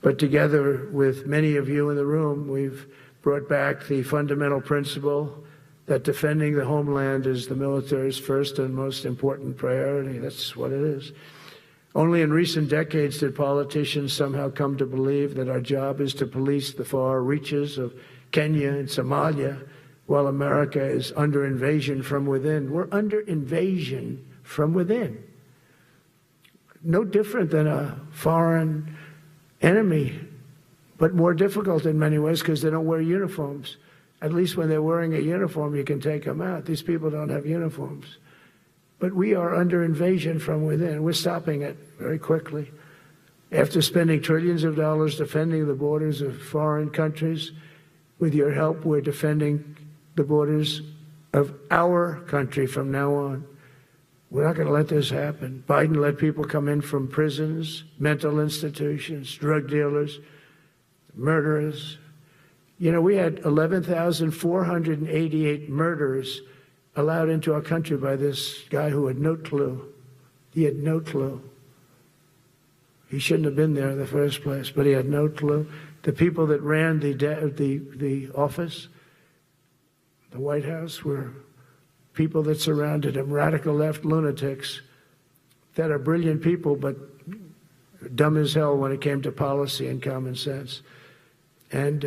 But together with many of you in the room, we've brought back the fundamental principle that defending the homeland is the military's first and most important priority. That's what it is. Only in recent decades did politicians somehow come to believe that our job is to police the far reaches of Kenya and Somalia, while America is under invasion from within. We're under invasion from within. No different than a foreign enemy, but more difficult in many ways because they don't wear uniforms. At least when they're wearing a uniform, you can take them out. These people don't have uniforms. But we are under invasion from within. We're stopping it very quickly. After spending trillions of dollars defending the borders of foreign countries, with your help, we're defending the borders of our country from now on. We're not going to let this happen. Biden let people come in from prisons, mental institutions, drug dealers, murderers. You know, we had 11,488 murderers allowed into our country by this guy who had no clue. He had no clue. He shouldn't have been there in the first place, but he had no clue. The people that ran the office, the White House, were people that surrounded him, radical left lunatics that are brilliant people, but dumb as hell when it came to policy and common sense. And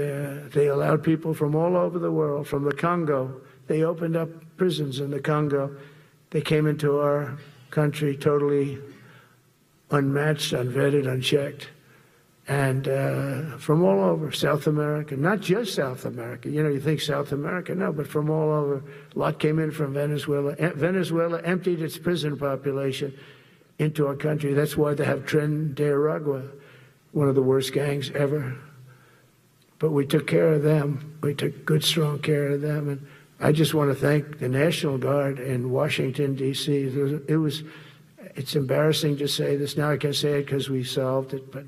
they allowed people from all over the world, from the Congo. They opened up prisons in the Congo. They came into our country totally unmatched, unvetted, unchecked. And from all over, South America, not just South America. You know, you think South America, no, but from all over. A lot came in from Venezuela. Venezuela emptied its prison population into our country. That's why they have Tren de Aragua, one of the worst gangs ever. But we took care of them. We took good, strong care of them. And I just want to thank the National Guard in Washington, D.C. It's embarrassing to say this. Now I can say it because we solved it. But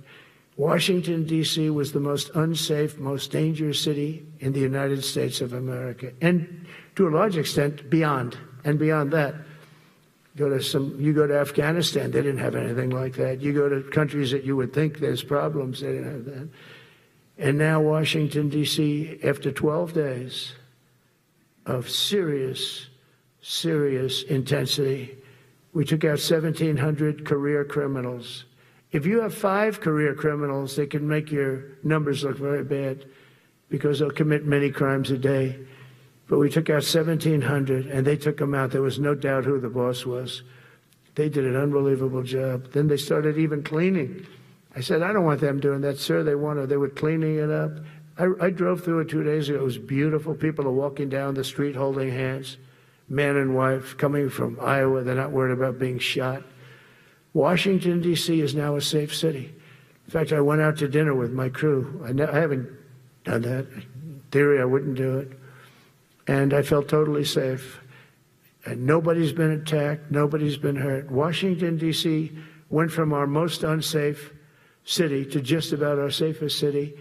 Washington, D.C. was the most unsafe, most dangerous city in the United States of America. And to a large extent, beyond. And beyond that, you go to Afghanistan, they didn't have anything like that. You go to countries that you would think there's problems, they didn't have that. And now Washington, D.C., after 12 days of serious, serious intensity, we took out 1,700 career criminals. If you have 5 career criminals, they can make your numbers look very bad because they'll commit many crimes a day. But we took out 1,700, and they took them out. There was no doubt who the boss was. They did an unbelievable job. Then they started even cleaning. I said, I don't want them doing that, sir. They were cleaning it up. I drove through it 2 days ago. It was beautiful. People are walking down the street holding hands, man and wife, coming from Iowa. They're not worried about being shot. Washington, D.C. is now a safe city. In fact, I went out to dinner with my crew. I haven't done that. In theory, I wouldn't do it. And I felt totally safe. And nobody's been attacked. Nobody's been hurt. Washington, D.C. went from our most unsafe city to just about our safest city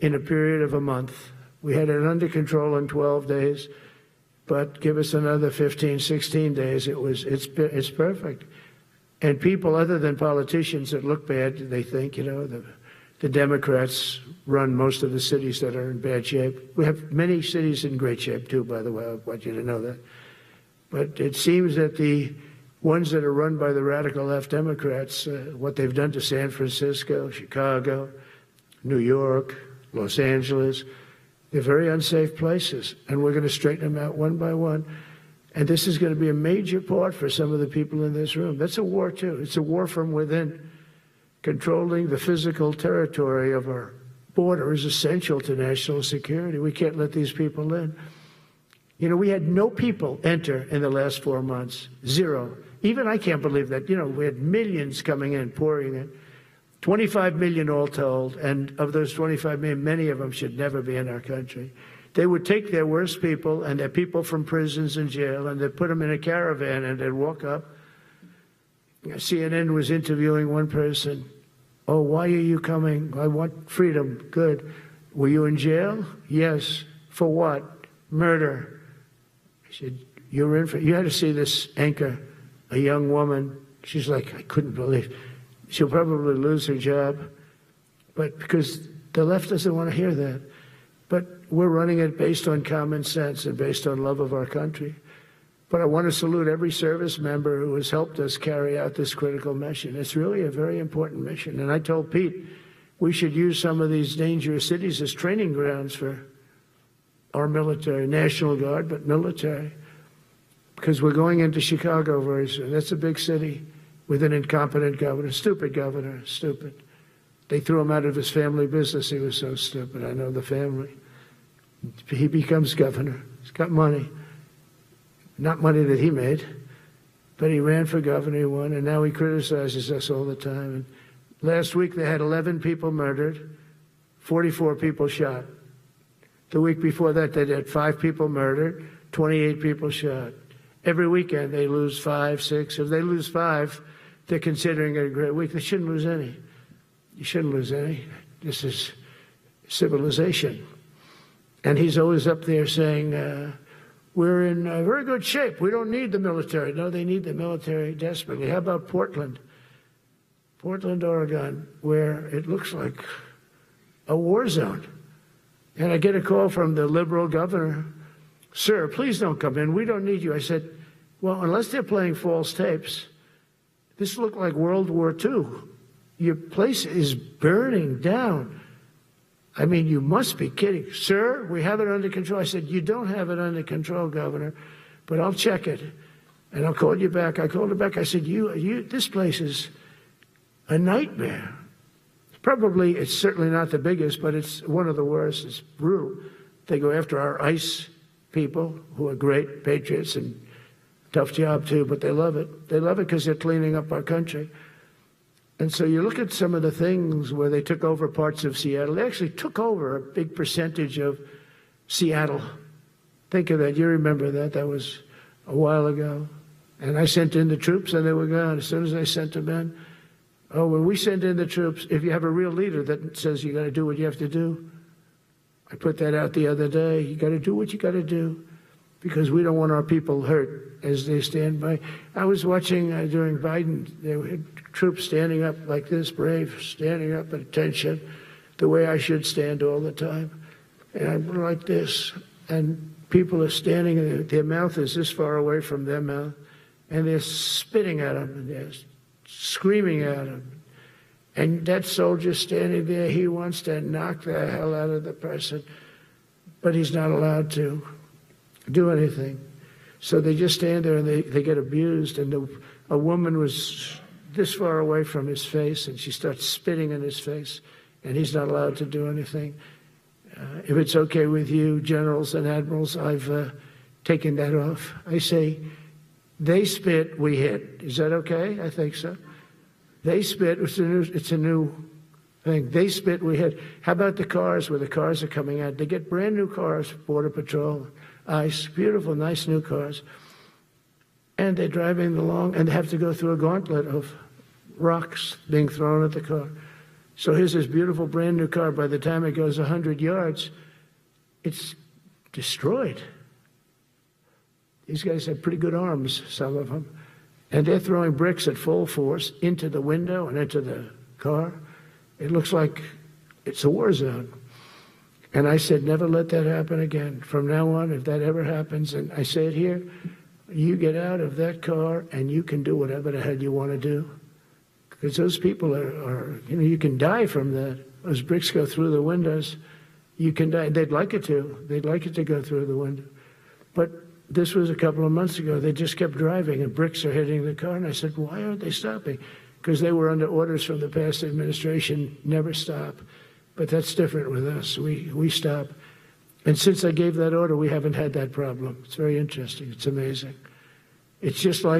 in a period of a month. We had it under control in 12 days, but give us another 15, 16 days, it's perfect. And people other than politicians that look bad, they think, you know, the Democrats run most of the cities that are in bad shape. We have many cities in great shape too, by the way, I want you to know that. But it seems that the ones that are run by the radical left Democrats, what they've done to San Francisco, Chicago, New York, Los Angeles, they're very unsafe places, and we're going to straighten them out one by one. And this is going to be a major part for some of the people in this room. That's a war, too. It's a war from within. Controlling the physical territory of our border is essential to national security. We can't let these people in. You know, we had no people enter in the last 4 months. 0. Even I can't believe that. You know, we had millions coming in, pouring in. 25 million all told, and of those 25 million, many of them should never be in our country. They would take their worst people and their people from prisons and jail, and they'd put them in a caravan and they'd walk up. CNN was interviewing one person. Oh, why are you coming? I want freedom. Good. Were you in jail? Yes. For what? Murder. He said, you had to see this anchor, a young woman. She's like, I couldn't believe. She'll probably lose her job. But because the left doesn't want to hear that. But we're running it based on common sense and based on love of our country. But I want to salute every service member who has helped us carry out this critical mission. It's really a very important mission. And I told Pete we should use some of these dangerous cities as training grounds for our military, National Guard, but military. Because we're going into Chicago very soon. That's a big city with an incompetent governor, stupid. They threw him out of his family business. He was so stupid. I know the family. He becomes governor. He's got money. Not money that he made, but he ran for governor, he won, and now he criticizes us all the time. And last week they had 11 people murdered, 44 people shot. The week before that they had 5 people murdered, 28 people shot. Every weekend they lose 5, 6. If they lose 5, they're considering it a great week. They shouldn't lose any. You shouldn't lose any. This is civilization. And he's always up there saying, we're in very good shape. We don't need the military. No, they need the military desperately. How about Portland? Portland, Oregon, where it looks like a war zone. And I get a call from the liberal governor. Sir, please don't come in. We don't need you. I said, well, unless they're playing false tapes, this looked like World War II. Your place is burning down. I mean, you must be kidding. Sir, we have it under control. I said, you don't have it under control, Governor, but I'll check it, and I'll call you back. I called her back. I said, this place is a nightmare. It's certainly not the biggest, but it's one of the worst. It's brutal. They go after our ICE people, who are great patriots and tough job too, but they love it. They love it because they're cleaning up our country. And so you look at some of the things where they took over parts of Seattle. They actually took over a big percentage of Seattle. Think of that. You remember that. That was a while ago. And I sent in the troops and they were gone. As soon as I sent them in, when we send in the troops, if you have a real leader that says you got to do what you have to do, I put that out the other day. You got to do what you got to do because we don't want our people hurt as they stand by. I was watching during Biden, there were troops standing up like this, brave, standing up at attention, the way I should stand all the time. And I'm like this, and people are standing, and their mouth is this far away from their mouth, and they're spitting at them, and they're screaming at them. And that soldier standing there, he wants to knock the hell out of the person, but he's not allowed to do anything. So they just stand there and they get abused. And a woman was this far away from his face, and she starts spitting in his face, and he's not allowed to do anything. If it's okay with you, generals and admirals, I've taken that off. I say, they spit, we hit. Is that okay? I think so. They spit, it's a new thing. They spit, we hit. How about the cars, where the cars are coming out? They get brand new cars, Border Patrol, ICE, beautiful, nice new cars. And they're driving along, and they have to go through a gauntlet of rocks being thrown at the car. So here's this beautiful brand new car. By the time it goes 100 yards, it's destroyed. These guys have pretty good arms, some of them. And they're throwing bricks at full force into the window and into the car. It looks like it's a war zone. And I said, never let that happen again. From now on, if that ever happens, and I say it here, you get out of that car and you can do whatever the hell you want to do. Because those people are, you can die from that. Those bricks go through the windows. You can die. They'd like it to. They'd like it to go through the window. But this was a couple of months ago. They just kept driving and bricks are hitting the car. And I said, why aren't they stopping? Because they were under orders from the past administration, never stop. But that's different with us. We stop. And since I gave that order, we haven't had that problem. It's very interesting. It's amazing. It's just like